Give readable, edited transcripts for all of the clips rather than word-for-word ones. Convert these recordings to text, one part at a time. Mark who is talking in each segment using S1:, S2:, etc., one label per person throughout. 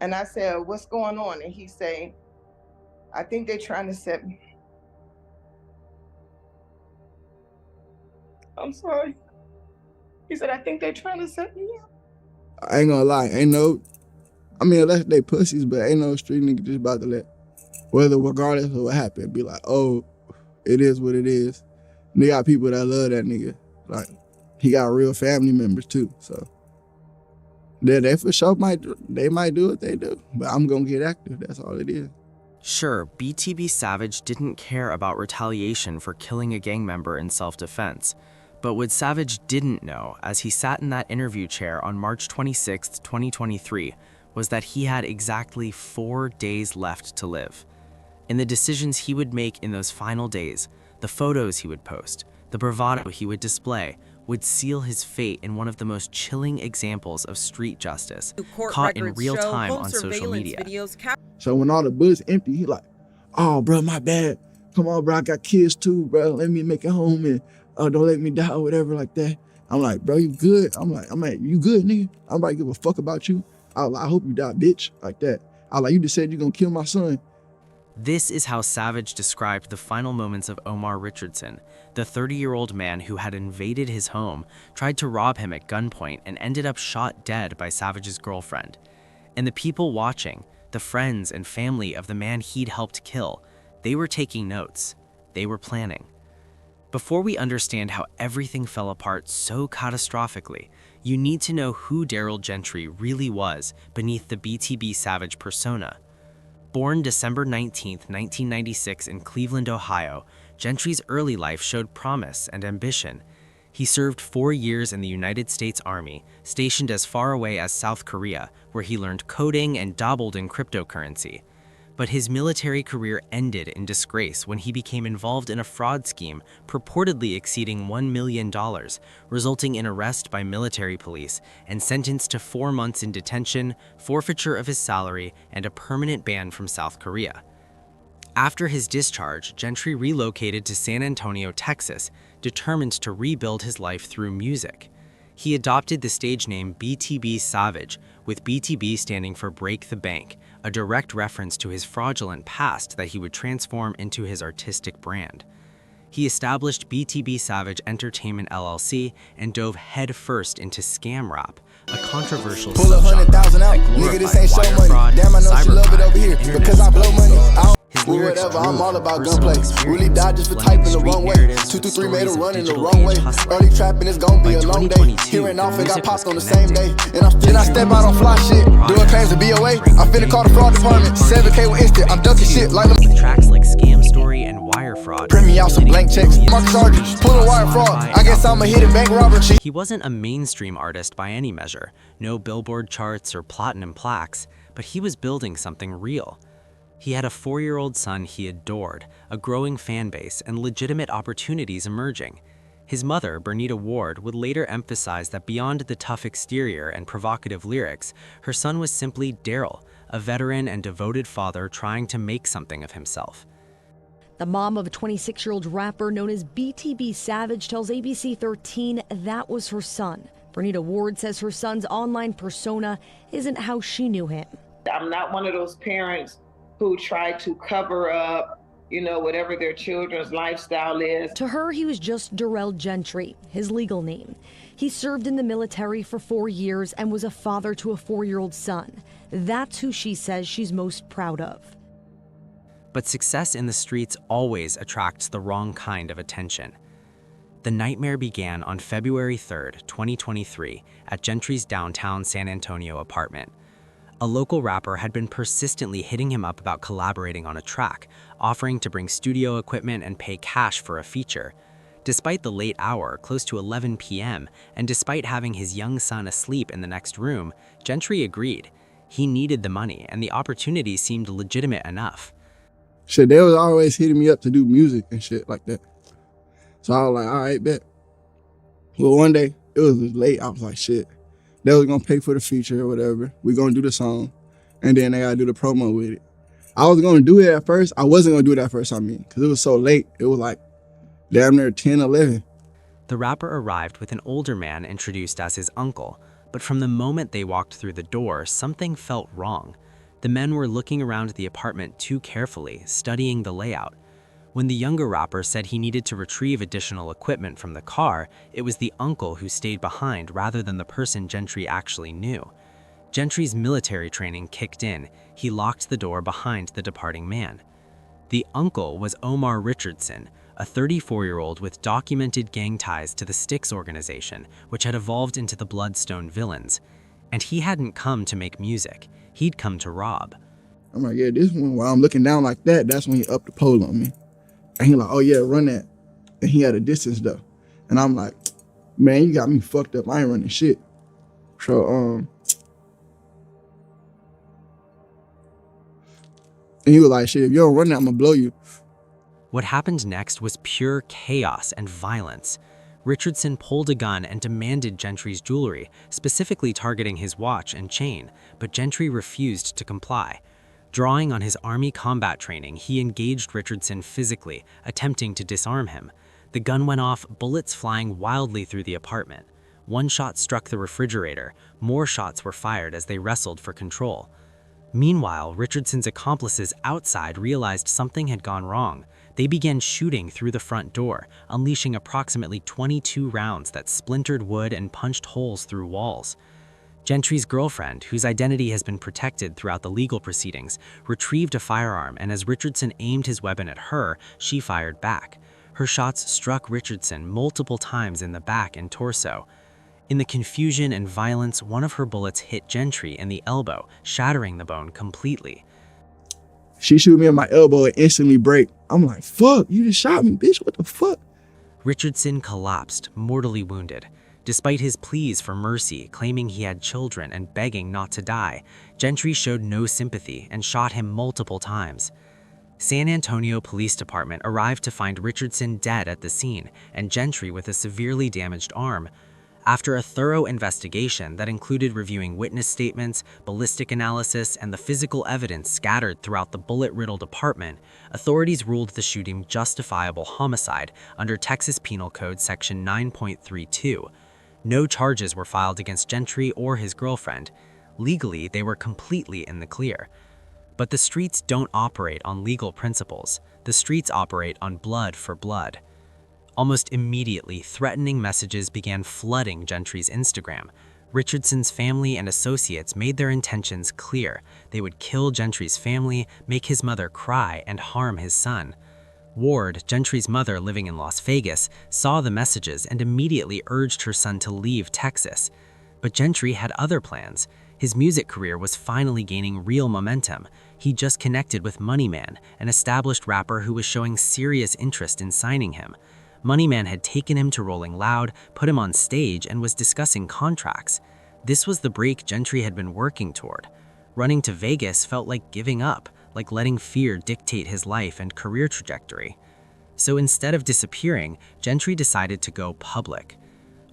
S1: And I said, what's going on? And he say, I think they're trying to set me. I'm sorry. He said, I think they're trying to set me up.
S2: I ain't gonna lie, ain't no, I mean, unless they pussies, but ain't no street nigga just about to let, whether regardless of what happened, be like, oh, it is what it is. And they got people that love that nigga. Like, he got real family members too, so. They for sure might do what they do, but I'm gonna get active, that's all it is.
S3: Sure, BTB Savage didn't care about retaliation for killing a gang member in self-defense, but what Savage didn't know as he sat in that interview chair on March 26, 2023, was that he had exactly 4 days left to live. In the decisions he would make in those final days, the photos he would post, the bravado he would display, would seal his fate in one of the most chilling examples of street justice, caught in real time on social media.
S2: So when all the bullets empty, he like, oh, bro, my bad. Come on, bro, I got kids too, bro. Let me make it home and don't let me die or whatever like that. I'm like, bro, you good? I'm like, you good, nigga? I'm like, give a fuck about you. I hope you die, bitch, like that. I like, you just said you're gonna kill my son.
S3: This is how Savage described the final moments of Omar Richardson, the 30-year-old man who had invaded his home, tried to rob him at gunpoint, and ended up shot dead by Savage's girlfriend. And the people watching, the friends and family of the man he'd helped kill, they were taking notes. They were planning. Before we understand how everything fell apart so catastrophically, you need to know who Daryl Gentry really was beneath the BTB Savage persona. Born December 19, 1996 in Cleveland, Ohio, Gentry's early life showed promise and ambition. He served 4 years in the United States Army, stationed as far away as South Korea, where he learned coding and dabbled in cryptocurrency. But his military career ended in disgrace when he became involved in a fraud scheme purportedly exceeding $1 million, resulting in arrest by military police and sentenced to 4 months in detention, forfeiture of his salary, and a permanent ban from South Korea. After his discharge, Gentry relocated to San Antonio, Texas, determined to rebuild his life through music. He adopted the stage name BTB Savage, with BTB standing for Break the Bank, a direct reference to his fraudulent past that he would transform into his artistic brand. He established BTB Savage Entertainment LLC and dove headfirst into scam rap, a controversial subgenre that glorified wire fraud, cybercrime, internet smuggling. His lyrics
S2: Whatever, I'm all about
S3: personal
S2: gunplay. Really died just for
S3: blending
S2: typing the
S3: street
S2: wrong way.
S3: narratives
S2: 2
S3: with
S2: 3 made a
S3: stories of
S2: run in the
S3: digital
S2: wrong way.
S3: age hustling.
S2: Early trapping is gonna be
S3: By
S2: a long day.
S3: 2022,
S2: Here and off,
S3: the
S2: it got
S3: music
S2: popped on the
S3: was
S2: same day.
S3: connected.
S2: And then I step out on fly shit, doing claims to BOA. I finna call the fraud department. 7K with instant, I'm ducking shit like them.
S3: With tracks like Scam Story and Wire Fraud.
S2: Print me out some blank checks. Marcus Sargent, pull a wire fraud. I guess I'm a hidden bank robber.
S3: He wasn't a mainstream artist by any measure, no Billboard charts or platinum plaques, but he was building something real. He had a 4-year-old son he adored, a growing fan base, and legitimate opportunities emerging. His mother, Bernita Ward, would later emphasize that beyond the tough exterior and provocative lyrics, her son was simply Daryl, a veteran and devoted father trying to make something of himself.
S4: The mom of a 26-year-old rapper known as BTB Savage tells ABC 13 that was her son. Bernita Ward says her son's online persona isn't how she knew him.
S1: I'm not one of those parents who try to cover up, whatever their children's lifestyle is.
S4: To her, he was just Daryl Gentry, his legal name. He served in the military for 4 years and was a father to a 4-year-old son. That's who she says she's most proud of.
S3: But success in the streets always attracts the wrong kind of attention. The nightmare began on February 3rd, 2023, at Gentry's downtown San Antonio apartment. A local rapper had been persistently hitting him up about collaborating on a track, offering to bring studio equipment and pay cash for a feature. Despite the late hour, close to 11 p.m., and despite having his young son asleep in the next room, Gentry agreed. He needed the money, and the opportunity seemed legitimate enough.
S2: Shit, they was always hitting me up to do music and shit like that. So I was like, all right, bet. Well, one day, it was late, I was like, shit. They was gonna pay for the feature or whatever. We gonna do the song, and then they gotta do the promo with it. I was gonna do it at first. I wasn't gonna do it at first, because it was so late. It was like damn near 10, 11.
S3: The rapper arrived with an older man introduced as his uncle, but from the moment they walked through the door, something felt wrong. The men were looking around the apartment too carefully, studying the layout. When the younger rapper said he needed to retrieve additional equipment from the car, it was the uncle who stayed behind rather than the person Gentry actually knew. Gentry's military training kicked in. He locked the door behind the departing man. The uncle was Omar Richardson, a 34-year-old with documented gang ties to the Styx organization, which had evolved into the Bloodstone Villains. And he hadn't come to make music. He'd come to rob.
S2: I'm like, yeah, this one, while I'm looking down like that, that's when he upped the pole on me. And he like, oh yeah, run that. And he had a distance though. And I'm like, man, you got me fucked up. I ain't running shit. So, and he was like, shit, if you don't run that, I'm gonna blow you.
S3: What happened next was pure chaos and violence. Richardson pulled a gun and demanded Gentry's jewelry, specifically targeting his watch and chain, but Gentry refused to comply. Drawing on his Army combat training, he engaged Richardson physically, attempting to disarm him. The gun went off, bullets flying wildly through the apartment. One shot struck the refrigerator. More shots were fired as they wrestled for control. Meanwhile, Richardson's accomplices outside realized something had gone wrong. They began shooting through the front door, unleashing approximately 22 rounds that splintered wood and punched holes through walls. Gentry's girlfriend, whose identity has been protected throughout the legal proceedings, retrieved a firearm, and as Richardson aimed his weapon at her, she fired back. Her shots struck Richardson multiple times in the back and torso. In the confusion and violence, one of her bullets hit Gentry in the elbow, shattering the bone completely.
S2: She shoot me in my elbow and instantly break. I'm like, fuck, you just shot me, bitch, what the fuck?
S3: Richardson collapsed, mortally wounded. Despite his pleas for mercy, claiming he had children and begging not to die, Gentry showed no sympathy and shot him multiple times. San Antonio Police Department arrived to find Richardson dead at the scene and Gentry with a severely damaged arm. After a thorough investigation that included reviewing witness statements, ballistic analysis, and the physical evidence scattered throughout the bullet-riddled apartment, authorities ruled the shooting justifiable homicide under Texas Penal Code Section 9.32. No charges were filed against Gentry or his girlfriend. Legally, they were completely in the clear. But the streets don't operate on legal principles. The streets operate on blood for blood. Almost immediately, threatening messages began flooding Gentry's Instagram. Richardson's family and associates made their intentions clear. They would kill Gentry's family, make his mother cry, and harm his son. Ward, Gentry's mother living in Las Vegas, saw the messages and immediately urged her son to leave Texas. But Gentry had other plans. His music career was finally gaining real momentum. He just connected with Moneyman, an established rapper who was showing serious interest in signing him. Moneyman had taken him to Rolling Loud, put him on stage, and was discussing contracts. This was the break Gentry had been working toward. Running to Vegas felt like giving up, like letting fear dictate his life and career trajectory. So instead of disappearing, Gentry decided to go public.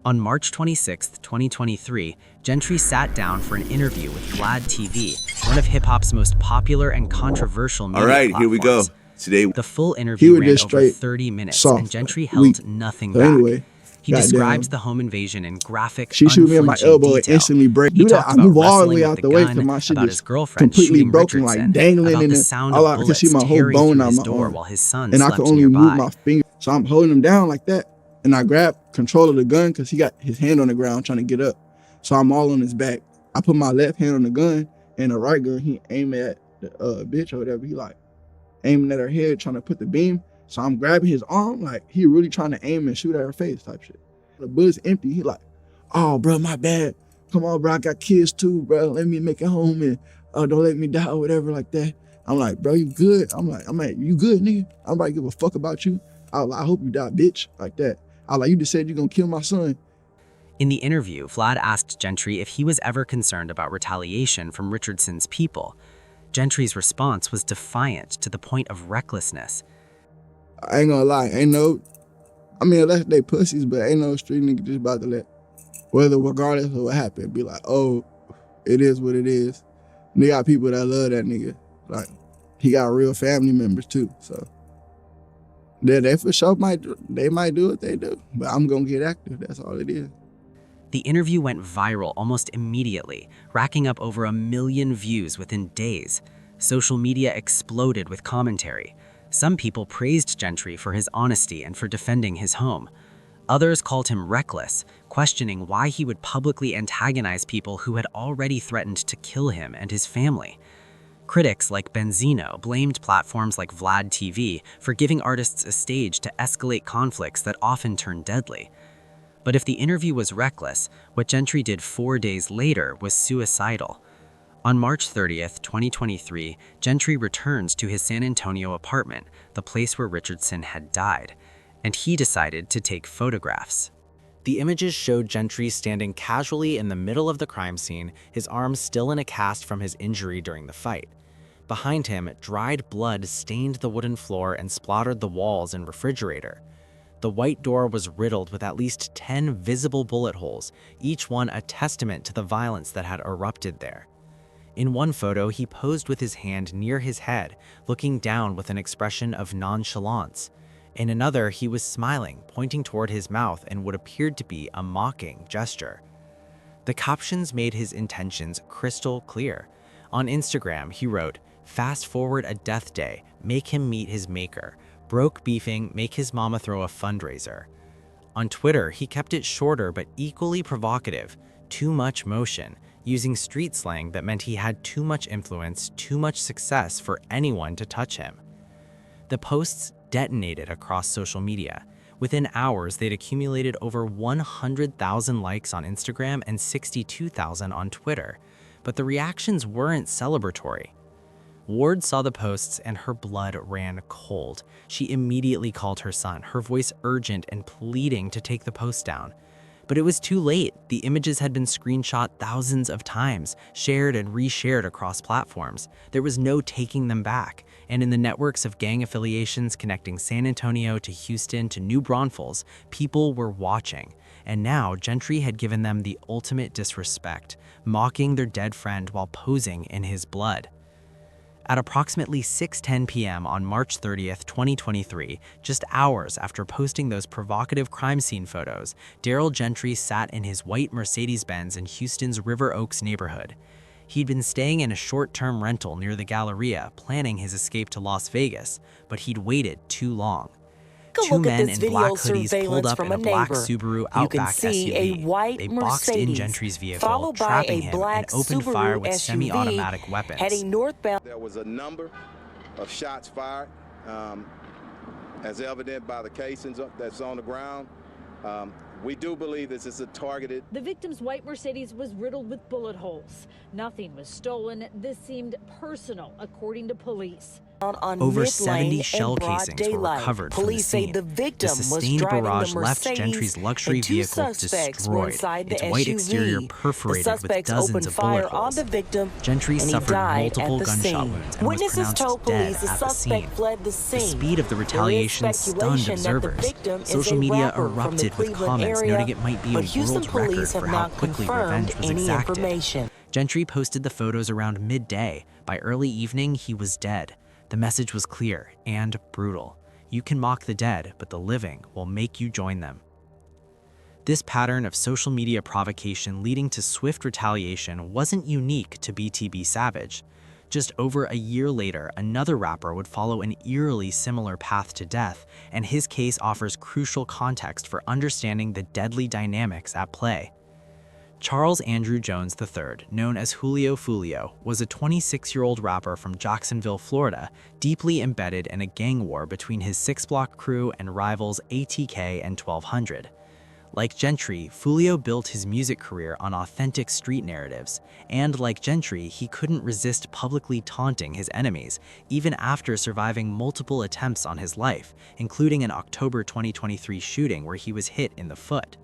S3: On March 26, 2023, Gentry sat down for an interview with Vlad TV, one of hip-hop's most popular and controversial media platforms.
S5: All right, here we go. Today,
S3: the full interview ran over 30 minutes,
S2: soft,
S3: and Gentry held nothing back.
S2: Anyway,
S3: he describes the home invasion in graphic,
S2: she shoot me in my elbow and instantly break.
S3: He talked about
S2: move all the way
S3: wrestling
S2: out
S3: with
S2: the
S3: the
S2: way
S3: gun,
S2: to my shit
S3: about his girlfriend
S2: completely
S3: shooting
S2: broken,
S3: Richardson,
S2: like dangling
S3: about
S2: in
S3: the
S2: it.
S3: sound
S2: All
S3: of
S2: I could
S3: bullets
S2: see my whole
S3: tearing
S2: bone
S3: through
S2: out
S3: his
S2: my
S3: door
S2: arm,
S3: while his son
S2: and I
S3: slept
S2: could only move
S3: nearby.
S2: my finger. So I'm holding him down like that, and I grab control of the gun because he got his hand on the ground trying to get up. So I'm all on his back. I put my left hand on the gun, and the right gun he aimed at the bitch or whatever. He like aiming at her head, trying to put the beam. So I'm grabbing his arm, like he really trying to aim and shoot at her face type shit. The bullet's empty. He like, oh, bro, my bad. Come on, bro, I got kids too, bro. Let me make it home and don't let me die or whatever like that. I'm like, bro, you good? I'm like, you good, nigga? I'm about to give a fuck about you. I hope you die, bitch, like that. I like, you just said you're gonna kill my son.
S3: In the interview, Vlad asked Gentry if he was ever concerned about retaliation from Richardson's people. Gentry's response was defiant to the point of recklessness.
S2: I ain't gonna lie, unless they pussies, but ain't no street nigga just about to let, regardless of what happened, be like, oh, it is what it is. And they got people that love that nigga. Like, he got real family members too, so. They for sure might do what they do, but I'm gonna get active, that's all it is.
S3: The interview went viral almost immediately, racking up over 1 million views within days. Social media exploded with commentary. Some people praised Gentry for his honesty and for defending his home. Others called him reckless, questioning why he would publicly antagonize people who had already threatened to kill him and his family. Critics like Benzino blamed platforms like Vlad TV for giving artists a stage to escalate conflicts that often turn deadly. But if the interview was reckless, what Gentry did 4 days later was suicidal. On March 30th, 2023, Gentry returns to his San Antonio apartment, the place where Richardson had died, and he decided to take photographs. The images showed Gentry standing casually in the middle of the crime scene, his arms still in a cast from his injury during the fight. Behind him, dried blood stained the wooden floor and splattered the walls and refrigerator. The white door was riddled with at least 10 visible bullet holes, each one a testament to the violence that had erupted there. In one photo, he posed with his hand near his head, looking down with an expression of nonchalance. In another, he was smiling, pointing toward his mouth in what appeared to be a mocking gesture. The captions made his intentions crystal clear. On Instagram, he wrote, "Fast forward a death day, make him meet his maker. Broke beefing, make his mama throw a fundraiser." On Twitter, he kept it shorter but equally provocative, "Too much motion," using street slang that meant he had too much influence, too much success for anyone to touch him. The posts detonated across social media. Within hours, they'd accumulated over 100,000 likes on Instagram and 62,000 on Twitter. But the reactions weren't celebratory. Ward saw the posts and her blood ran cold. She immediately called her son, her voice urgent and pleading to take the post down. But it was too late. The images had been screenshot thousands of times, shared and reshared across platforms. There was no taking them back. And in the networks of gang affiliations connecting San Antonio to Houston to New Braunfels, people were watching. And now Gentry had given them the ultimate disrespect, mocking their dead friend while posing in his blood. At approximately 6:10 p.m. on March 30th, 2023, just hours after posting those provocative crime scene photos, Daryl Gentry sat in his white Mercedes-Benz in Houston's River Oaks neighborhood. He'd been staying in a short-term rental near the Galleria, planning his escape to Las Vegas, but he'd waited too long. Two men in black hoodies pulled up in a black Subaru Outback SUV. They boxed in Gentry's vehicle, trapping him, and opened fire with semi-automatic weapons.
S5: Heading northbound. There was a number of shots fired, as evident by the casings that's on the ground. We do believe this is a targeted.
S6: The victim's white Mercedes was riddled with bullet holes. Nothing was stolen. This seemed personal, according to police.
S3: Over 70 shell casings were recovered from the scene. The sustained barrage left Gentry's luxury vehicle destroyed, its white exterior perforated with dozens of bullet holes. Gentry suffered multiple gunshot wounds and was pronounced dead at the scene. The speed of the retaliation stunned observers. Social media erupted with comments noting it might be a world record for how quickly revenge was exacted. Gentry posted the photos around midday. By early evening, he was dead. The message was clear and brutal. You can mock the dead, but the living will make you join them. This pattern of social media provocation leading to swift retaliation wasn't unique to BTB Savage. Just over a year later, another rapper would follow an eerily similar path to death, and his case offers crucial context for understanding the deadly dynamics at play. Charles Andrew Jones III, known as Julio Foolio, was a 26-year-old rapper from Jacksonville, Florida, deeply embedded in a gang war between his 6-Block crew and rivals ATK and 1200. Like Gentry, Foolio built his music career on authentic street narratives, and like Gentry, he couldn't resist publicly taunting his enemies, even after surviving multiple attempts on his life, including an October 2023 shooting where he was hit in the foot.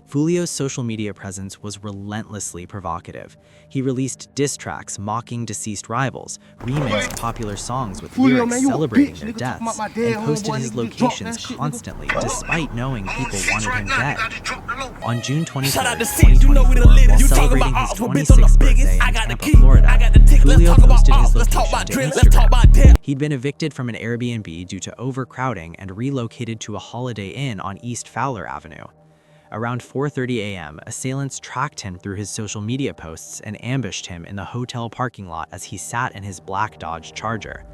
S3: Foolio's social media presence was relentlessly provocative. He released diss tracks mocking deceased rivals, remixed popular songs with lyrics celebrating their deaths, and posted his locations constantly, despite knowing people wanted him dead. On June 23rd, 2024, while celebrating his 26th birthday in Tampa, Florida, Foolio posted his location to Instagram. He'd been evicted from an Airbnb due to overcrowding and relocated to a Holiday Inn on East Fowler Avenue. Around 4:30 a.m., assailants tracked him through his social media posts and ambushed him in the hotel parking lot as he sat in his black Dodge Charger.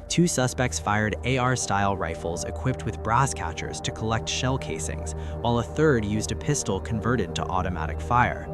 S3: 2 suspects fired AR-style rifles equipped with brass catchers to collect shell casings, while a third used a pistol converted to automatic fire.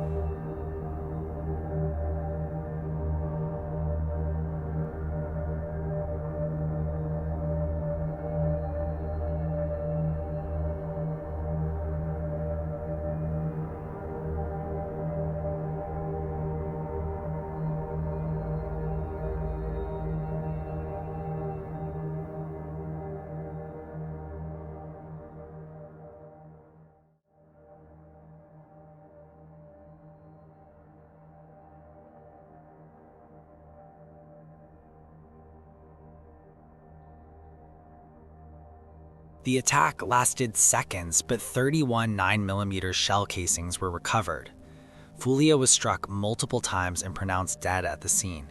S3: The attack lasted seconds, but 31 9mm shell casings were recovered. Foolio was struck multiple times and pronounced dead at the scene.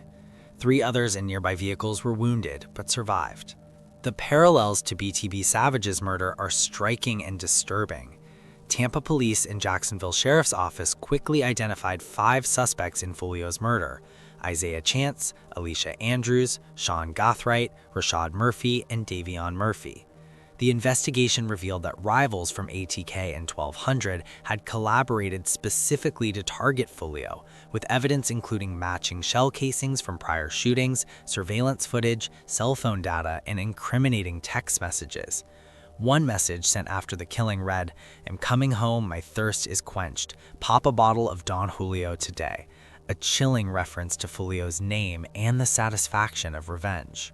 S3: 3 others in nearby vehicles were wounded, but survived. The parallels to BTB Savage's murder are striking and disturbing. Tampa police and Jacksonville Sheriff's Office quickly identified 5 suspects in Foolio's murder: Isaiah Chance, Alicia Andrews, Sean Gothright, Rashad Murphy, and Davion Murphy. The investigation revealed that rivals from ATK and 1200 had collaborated specifically to target Foolio, with evidence including matching shell casings from prior shootings, surveillance footage, cell phone data, and incriminating text messages. One message sent after the killing read, "I'm coming home, my thirst is quenched. Pop a bottle of Don Julio today," a chilling reference to Foolio's name and the satisfaction of revenge.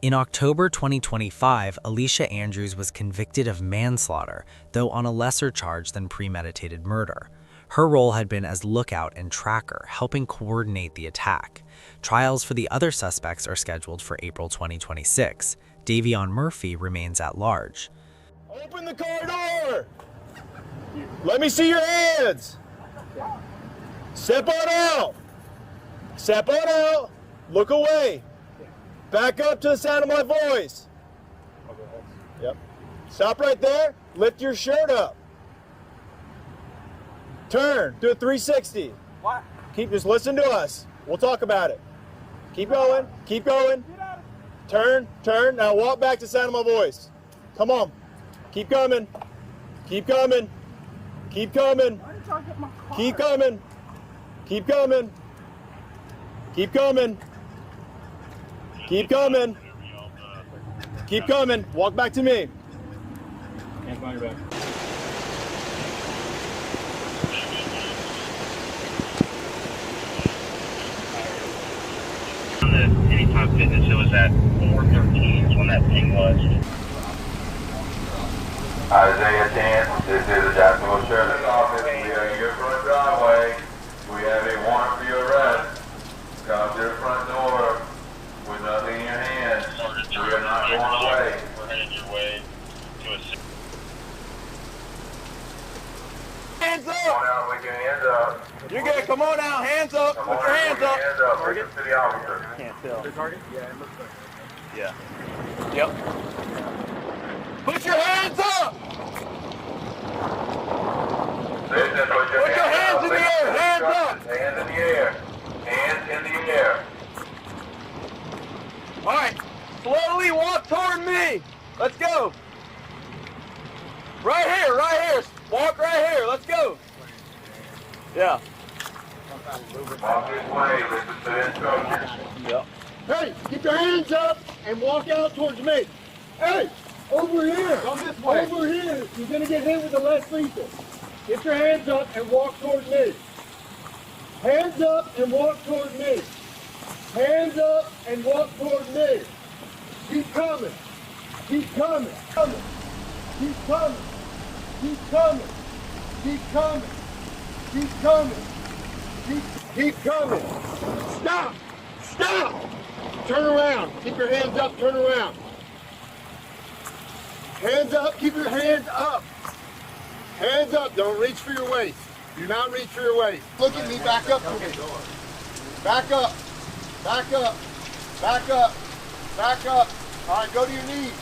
S3: In October 2025, Alicia Andrews was convicted of manslaughter, though on a lesser charge than premeditated murder. Her role had been as lookout and tracker, helping coordinate the attack. Trials for the other suspects are scheduled for April 2026. Davion Murphy remains at large.
S7: Open the car door! Let me see your hands! Step on out! Step on out! Look away! Back up to the sound of my voice. Yep. Stop right there. Lift your shirt up. Turn. Do a 360.
S8: What?
S7: Just listen to us. We'll talk about it. Keep going. Keep going. Turn. Turn. Now walk back to the sound of my voice. Come on. Keep coming. Keep coming. Keep coming. Keep coming. Keep coming. Keep coming. Keep coming. Keep coming. Walk back to me.
S8: Hands behind your back.
S9: On the Anytime Fitness, it was at 4:13 is when that thing was.
S10: Isaiah Chance, this is the Jacksonville Sheriff's Office. We are in your front driveway. We have a warrant for your arrest. Come to the front door with nothing in your hands. We are not going away.
S9: We're headed your way to a...
S7: Hands up!
S10: Come on out, with your hands up.
S7: You're good. Come on out. Hands up.
S10: Come
S7: Put
S10: on
S7: your
S10: out,
S7: hands
S10: with
S7: up.
S10: your hands up. Target to the officer.
S7: Can't tell.
S8: The target? Yeah, it looks like it.
S7: Yeah. Yep. Put your hands up!
S10: Listen, put your
S7: hands in the air. Hands up!
S10: Hands in the air. Hands in the air.
S7: All right. Slowly walk toward me. Let's go. Right here. Right here. Walk right here. Let's go. Yeah.
S10: Walk this way. Listen to the instructions.
S7: Yep.
S11: Hey, get your hands up and walk out towards me. Hey, over here.
S7: Come this way.
S11: Over here. You're going to get hit with the less lethal. Get your hands up and walk towards me. Hands up and walk towards me. Hands up and walk towards me. Keep coming. Keep coming. Coming. Keep coming. Keep coming. Keep coming. Keep coming. Keep coming. Stop. Stop. Turn around. Keep your hands up. Turn around. Hands up. Keep your hands up. Hands up. Don't reach for your waist. Do not reach for your waist. Look at me. Back up to me. Back up. Back up. Back up. Back up. All right, go to your knees.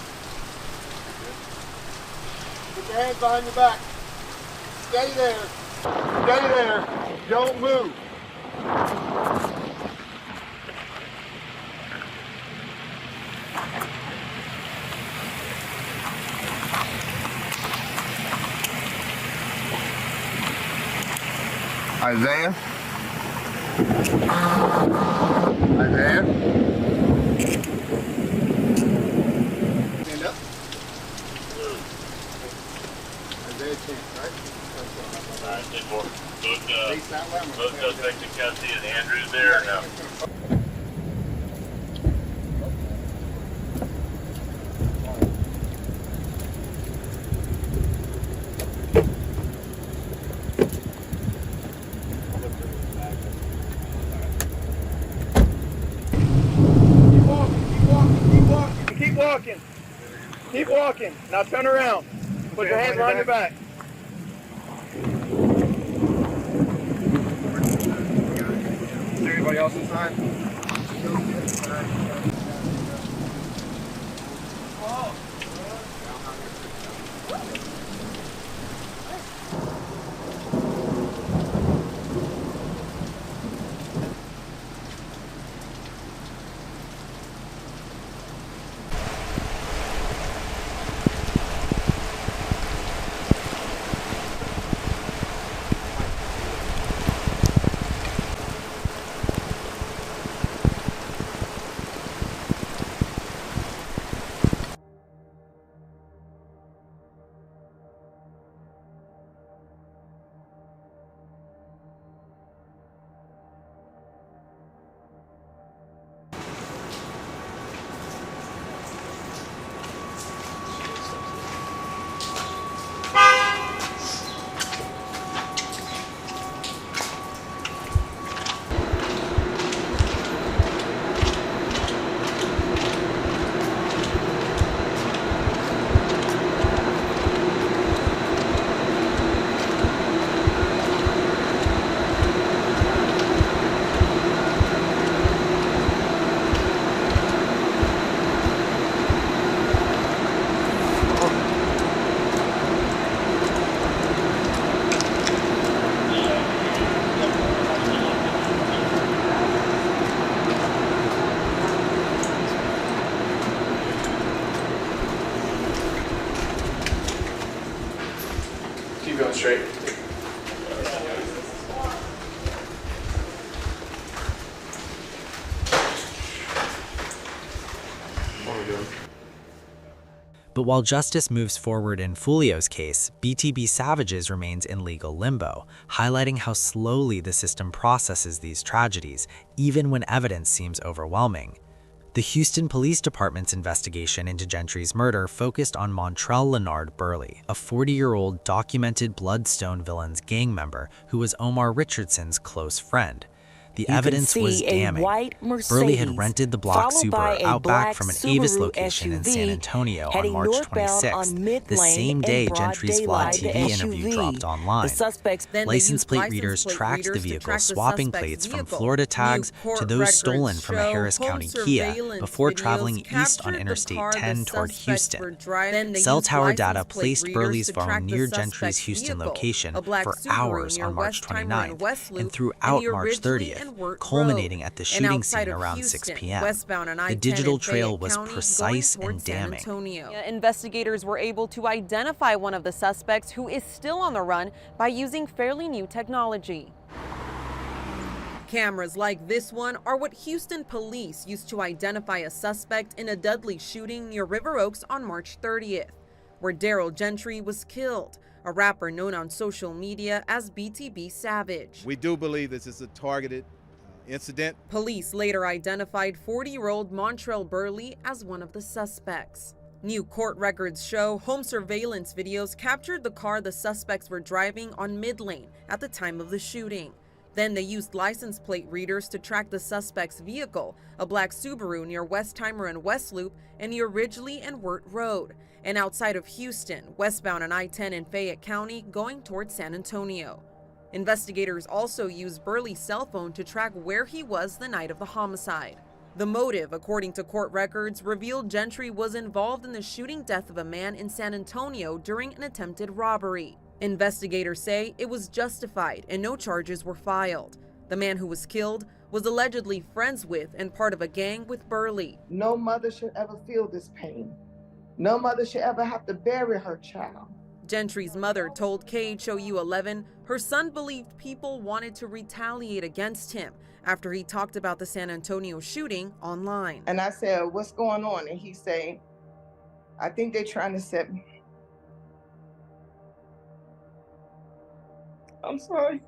S11: Put your hands behind your back. Stay there. Stay there. Don't move. Isaiah? Isaiah? Stand up. Isaiah Chance, right?
S10: Both suspects in custody, is Andrews there or no?
S11: Keep walking. Keep walking. Now turn around. Put your hands behind your back. Is there anybody else inside?
S7: Keep going straight. What are we doing?
S3: But while justice moves forward in Foolio's case, BTB Savage's remains in legal limbo, highlighting how slowly the system processes these tragedies, even when evidence seems overwhelming. The Houston Police Department's investigation into Gentry's murder focused on Montrell Leonard Burley, a 40-year-old documented Bloodstone Villains gang member who was Omar Richardson's close friend. The evidence was damning. Burley had rented the block Subaru Outback from an Avis location in San Antonio on March 26th, the same day Gentry's Vlad TV interview dropped online. License plate readers tracked the vehicle, swapping plates from Florida tags to those stolen from a Harris County Kia before traveling east on Interstate 10 toward Houston. Cell tower data placed Burley's phone near Gentry's Houston location for hours on March 29th and throughout March 30th. Culminating at the shooting scene around 6 p.m. The digital trail was precise and damning.
S12: Investigators were able to identify one of the suspects who is still on the run by using fairly new technology. Cameras like this one are what Houston police used to identify a suspect in a deadly shooting near River Oaks on March 30th, where Daryl Gentry was killed, a rapper known on social media as BTB Savage.
S5: We do believe this is a targeted incident.
S12: Police later identified 40-year-old Montrell Burley as one of the suspects. New court records show home surveillance videos captured the car the suspects were driving on mid-lane at the time of the shooting. Then they used license plate readers to track the suspect's vehicle, a black Subaru near Westheimer and West Loop and near Ridgely and Wirt Road, and outside of Houston, westbound on I-10 in Fayette County going towards San Antonio. Investigators also used Burley's cell phone to track where he was the night of the homicide. The motive, according to court records, revealed Gentry was involved in the shooting death of a man in San Antonio during an attempted robbery. Investigators say it was justified and no charges were filed. The man who was killed was allegedly friends with and part of a gang with Burley.
S1: No mother should ever feel this pain. No mother should ever have to bury her child.
S12: Gentry's mother told KHOU 11 her son believed people wanted to retaliate against him after he talked about the San Antonio shooting online.
S1: And I said, what's going on? And he said, I think they're trying to set me. I'm sorry.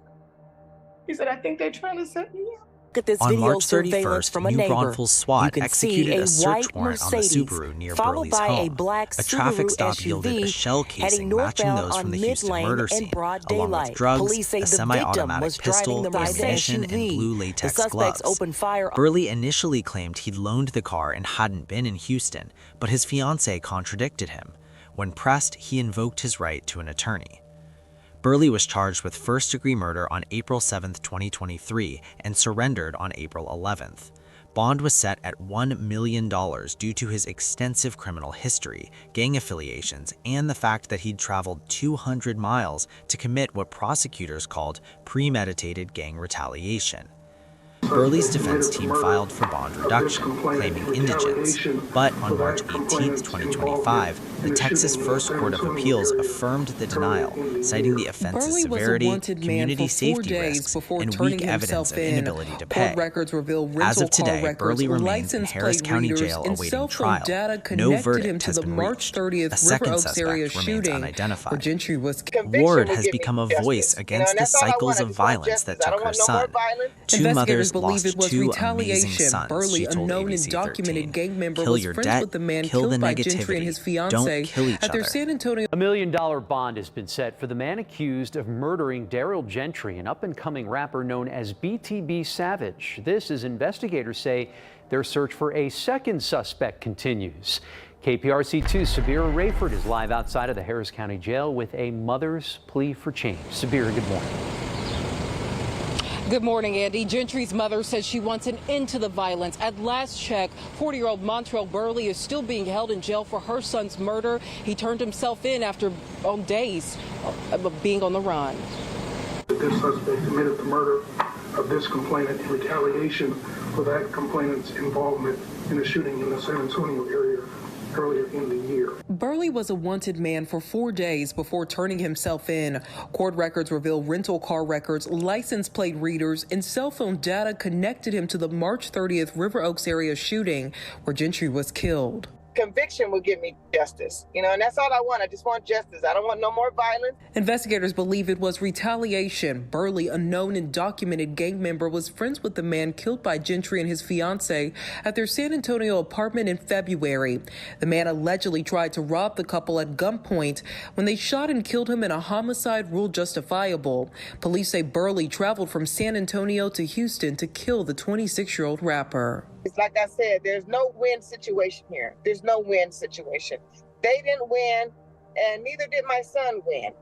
S1: He said, I think they're trying to set me up.
S13: At this
S3: on
S13: video
S3: March
S13: surveillance
S3: 31st,
S13: from a
S3: New
S13: neighbor.
S3: Braunfels SWAT executed a search warrant on the
S13: Mercedes,
S3: Subaru near
S13: followed
S3: Burley's
S13: by
S3: home.
S13: a black
S3: A traffic
S13: Subaru
S3: stop
S13: SUV
S3: yielded a shell casing
S13: heading
S3: matching
S13: northbound
S3: those from
S13: on
S3: the Houston
S13: mid-lane
S3: murder
S13: in
S3: scene,
S13: broad
S3: along with
S13: daylight.
S3: drugs,
S13: Police say
S3: a
S13: the
S3: semi-automatic
S13: victim was
S3: pistol,
S13: driving the
S3: ammunition, and
S13: SUV.
S3: blue latex
S13: The suspects
S3: gloves.
S13: opened fire.
S3: Burley initially claimed he'd loaned the car and hadn't been in Houston, but his fiancée contradicted him. When pressed, he invoked his right to an attorney. Burley was charged with first-degree murder on April 7, 2023, and surrendered on April 11th. Bond was set at $1 million due to his extensive criminal history, gang affiliations, and the fact that he'd traveled 200 miles to commit what prosecutors called premeditated gang retaliation. Burley's defense team filed for bond reduction, claiming indigence, but on March 18, 2025, the Texas First Court of Appeals affirmed the denial, citing the offense's severity, community safety risks, and weak evidence of inability to pay. As of today, Burley remains in Harris County Jail awaiting trial. No verdict has been reached. A second suspect remains unidentified. Ward has become a voice against the cycles of violence that took her son. Two mothers lost two amazing sons, she told ABC 13. Kill your debt, kill the negativity, don't kill each other.
S14: $1 million bond has been set for the man accused of murdering Daryl Gentry, an up-and-coming rapper known as BTB Savage. This as investigators say their search for a second suspect continues. KPRC2's Sabira Rayford is live outside of the Harris County Jail with a mother's plea for change. Sabira, good morning.
S15: Good morning, Andy. Gentry's mother says she wants an end to the violence. At last check, 40-year-old Montrell Burley is still being held in jail for her son's murder. He turned himself in after days of being on the run.
S16: This suspect committed the murder of this complainant in retaliation for that complainant's involvement in a shooting in the San Antonio area earlier in the year.
S15: Burley was a wanted man for 4 days before turning himself in. Court records reveal rental car records, license plate readers, and cell phone data connected him to the March 30th River Oaks area shooting where Gentry was killed.
S1: Conviction will give me justice, and that's all I want. I just want justice. I don't want no more violence.
S15: Investigators believe it was retaliation. Burley, a known and documented gang member, was friends with the man killed by Gentry and his fiancée at their San Antonio apartment in February. The man allegedly tried to rob the couple at gunpoint when they shot and killed him in a homicide ruled justifiable. Police say Burley traveled from San Antonio to Houston to kill the 26-year-old rapper.
S1: It's like I said, there's no win situation here. There's no win situation. They didn't win, and neither did my son win.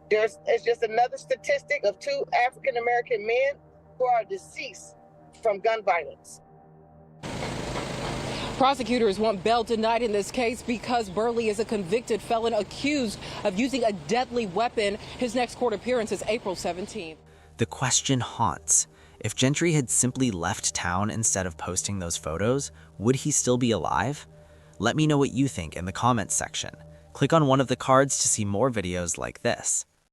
S1: It's just another statistic of 2 African-American men who are deceased from gun violence.
S15: Prosecutors want bail denied in this case because Burley is a convicted felon accused of using a deadly weapon. His next court appearance is April 17th.
S3: The question haunts. If Gentry had simply left town instead of posting those photos, would he still be alive? Let me know what you think in the comments section. Click on one of the cards to see more videos like this.